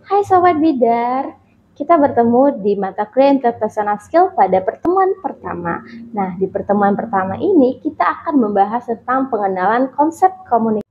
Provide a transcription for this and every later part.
Hai Sobat Bidar, kita bertemu di mata kuliah Interpersonal Skill pada pertemuan pertama. Nah, di pertemuan pertama ini kita akan membahas tentang pengenalan konsep komunikasi.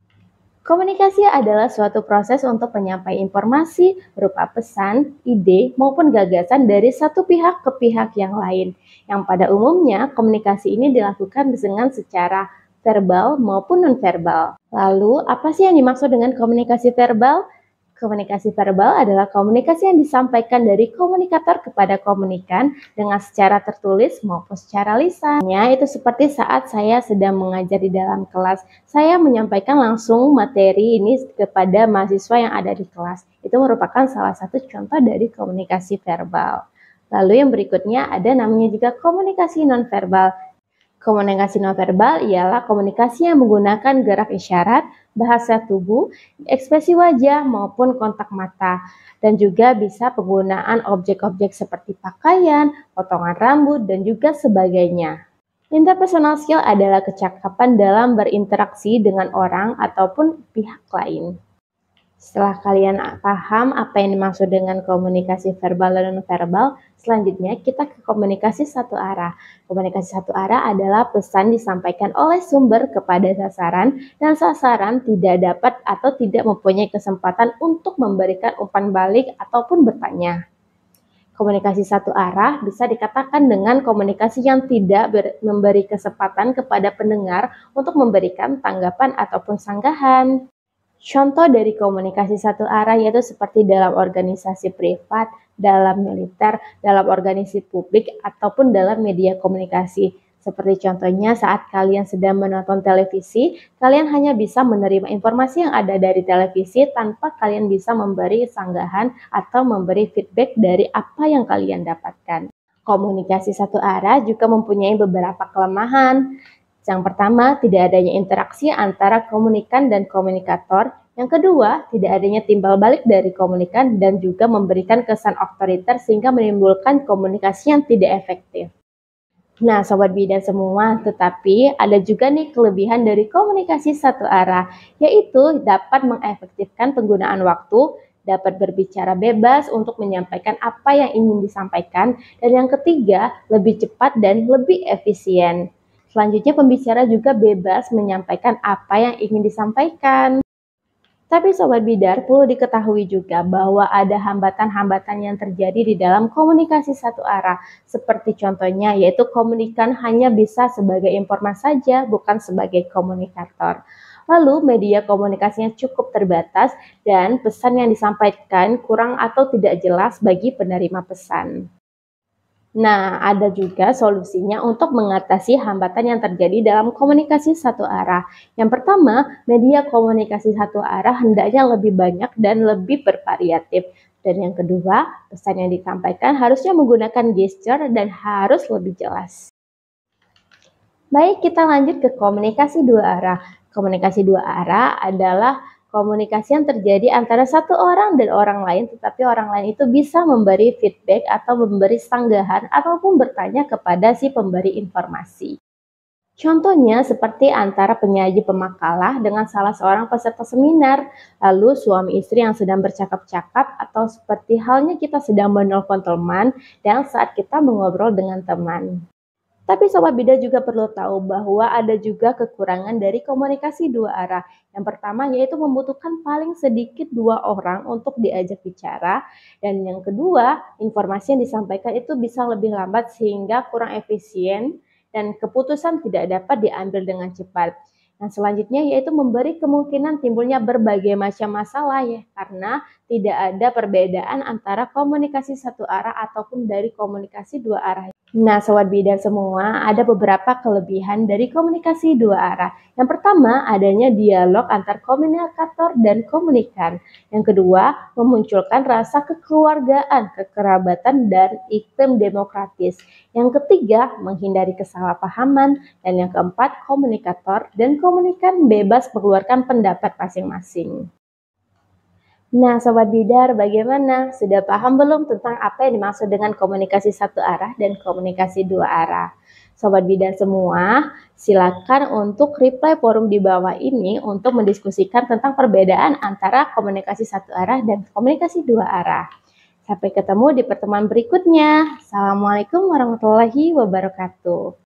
Komunikasi adalah suatu proses untuk menyampaikan informasi berupa pesan, ide, maupun gagasan dari satu pihak ke pihak yang lain. Yang pada umumnya komunikasi ini dilakukan dengan secara verbal maupun nonverbal. Lalu, apa sih yang dimaksud dengan komunikasi verbal? Komunikasi verbal adalah komunikasi yang disampaikan dari komunikator kepada komunikan dengan secara tertulis maupun secara lisan. Itu seperti saat saya sedang mengajar di dalam kelas, saya menyampaikan langsung materi ini kepada mahasiswa yang ada di kelas. Itu merupakan salah satu contoh dari komunikasi verbal. Lalu yang berikutnya ada namanya juga komunikasi nonverbal. Komunikasi nonverbal ialah komunikasi yang menggunakan gerak isyarat, bahasa tubuh, ekspresi wajah maupun kontak mata, dan juga bisa penggunaan objek-objek seperti pakaian, potongan rambut, dan juga sebagainya. Interpersonal skill adalah kecakapan dalam berinteraksi dengan orang ataupun pihak lain. Setelah kalian paham apa yang dimaksud dengan komunikasi verbal dan non-verbal, selanjutnya kita ke komunikasi satu arah. Komunikasi satu arah adalah pesan disampaikan oleh sumber kepada sasaran dan sasaran tidak dapat atau tidak mempunyai kesempatan untuk memberikan umpan balik ataupun bertanya. Komunikasi satu arah bisa dikatakan dengan komunikasi yang tidak memberi kesempatan kepada pendengar untuk memberikan tanggapan ataupun sanggahan. Contoh dari komunikasi satu arah yaitu seperti dalam organisasi privat, dalam militer, dalam organisasi publik, ataupun dalam media komunikasi. Seperti contohnya saat kalian sedang menonton televisi, kalian hanya bisa menerima informasi yang ada dari televisi tanpa kalian bisa memberi sanggahan atau memberi feedback dari apa yang kalian dapatkan. Komunikasi satu arah juga mempunyai beberapa kelemahan. Yang pertama, tidak adanya interaksi antara komunikan dan komunikator. Yang kedua, tidak adanya timbal balik dari komunikan dan juga memberikan kesan otoriter sehingga menimbulkan komunikasi yang tidak efektif. Nah, Sobat Bidan semua, tetapi ada juga nih kelebihan dari komunikasi satu arah, yaitu dapat mengefektifkan penggunaan waktu, dapat berbicara bebas untuk menyampaikan apa yang ingin disampaikan, dan yang ketiga, lebih cepat dan lebih efisien. Selanjutnya pembicara juga bebas menyampaikan apa yang ingin disampaikan. Tapi Sobat Bidar perlu diketahui juga bahwa ada hambatan-hambatan yang terjadi di dalam komunikasi satu arah. Seperti contohnya yaitu komunikan hanya bisa sebagai informan saja, bukan sebagai komunikator. Lalu media komunikasinya cukup terbatas dan pesan yang disampaikan kurang atau tidak jelas bagi penerima pesan. Nah, ada juga solusinya untuk mengatasi hambatan yang terjadi dalam komunikasi satu arah. Yang pertama, media komunikasi satu arah hendaknya lebih banyak dan lebih bervariatif. Dan yang kedua, pesan yang disampaikan harusnya menggunakan gesture dan harus lebih jelas. Baik, kita lanjut ke komunikasi dua arah. Komunikasi dua arah adalah komunikasi yang terjadi antara satu orang dan orang lain, tetapi orang lain itu bisa memberi feedback atau memberi sanggahan ataupun bertanya kepada si pemberi informasi. Contohnya seperti antara penyaji pemakalah dengan salah seorang peserta seminar, lalu suami istri yang sedang bercakap-cakap, atau seperti halnya kita sedang menelpon teman dan saat kita mengobrol dengan teman. Tapi Sobat Bida juga perlu tahu bahwa ada juga kekurangan dari komunikasi dua arah. Yang pertama yaitu membutuhkan paling sedikit dua orang untuk diajak bicara. Dan yang kedua, informasi yang disampaikan itu bisa lebih lambat sehingga kurang efisien dan keputusan tidak dapat diambil dengan cepat. Nah, selanjutnya yaitu memberi kemungkinan timbulnya berbagai macam masalah ya, karena tidak ada perbedaan antara komunikasi satu arah ataupun dari komunikasi dua arah. Nah, Sobat Bidan semua, ada beberapa kelebihan dari komunikasi dua arah. Yang pertama, adanya dialog antar komunikator dan komunikan. Yang kedua, memunculkan rasa kekeluargaan, kekerabatan, dan iklim demokratis. Yang ketiga, menghindari kesalahpahaman. Dan yang keempat, komunikator dan komunikan bebas mengeluarkan pendapat masing-masing. Nah, Sobat Bidar, bagaimana? Sudah paham belum tentang apa yang dimaksud dengan komunikasi satu arah dan komunikasi dua arah? Sobat Bidan semua, silakan untuk reply forum di bawah ini untuk mendiskusikan tentang perbedaan antara komunikasi satu arah dan komunikasi dua arah. Sampai ketemu di pertemuan berikutnya. Assalamualaikum warahmatullahi wabarakatuh.